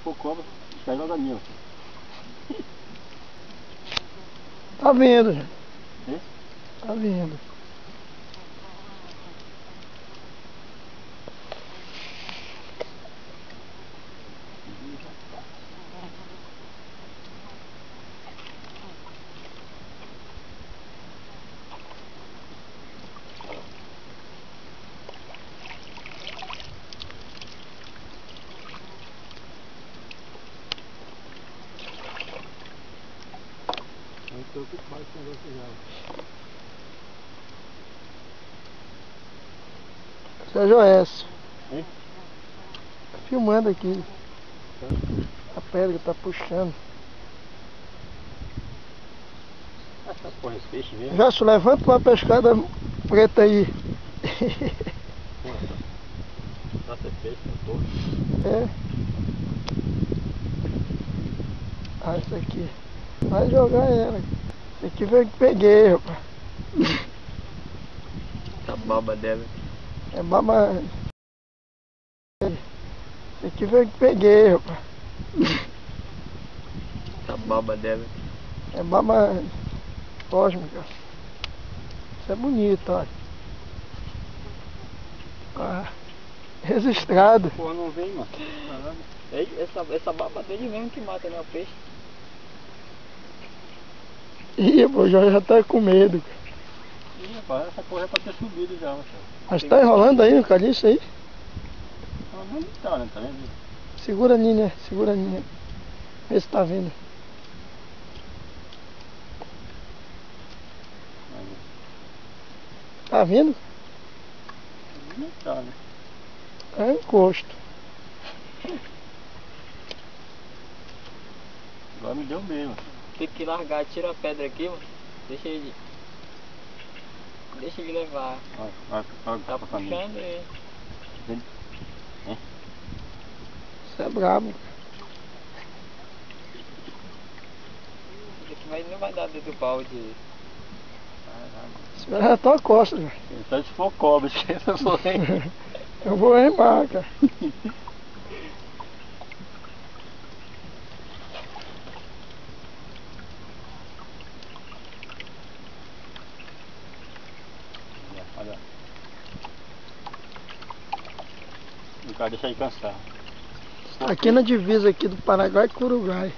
for cobra, pega logo a minha. Tá vindo, gente. É? Tá vindo. Eu estou ocupado com o negócio já. Sérgio S. Hein? Tá filmando aqui. A pedra tá puxando. Essa porra, esse peixe mesmo. Já se levanta uma pescada preta aí. Nossa, é peixe, porra. É. Ah, isso aqui. Vai jogar ela. Isso aqui foi que peguei, rapaz. A baba dela. É baba. Isso aqui foi que peguei, rapaz. A baba dela. É baba cósmica. Isso é bonito, olha. Ah, registrado. Porra, não vem, mano. Essa baba dele mesmo que mata, né, o peixe. Ih, pô, já tá com medo. Ih, rapaz, essa porra é pra ter subido já, moço. Mas tá enrolando aí no caniço aí? Não tá, né? Tá vendo? Segura a Nina, segura a Nina. Vê se tá vindo. Tá vindo? Não tá, né? É encosto. Agora me deu mesmo. Tem que largar, tira a pedra aqui, mano. Deixa ele levar. Tá puxando ele. Isso é brabo. Isso aqui não vai dar dentro do balde. Isso é a tua costa, já. Só se for cobra, esqueça só aí. Eu vou remar, cara. Olha. O cara deixa aí cansar. Aqui na divisa aqui do Paraguai com o Uruguai.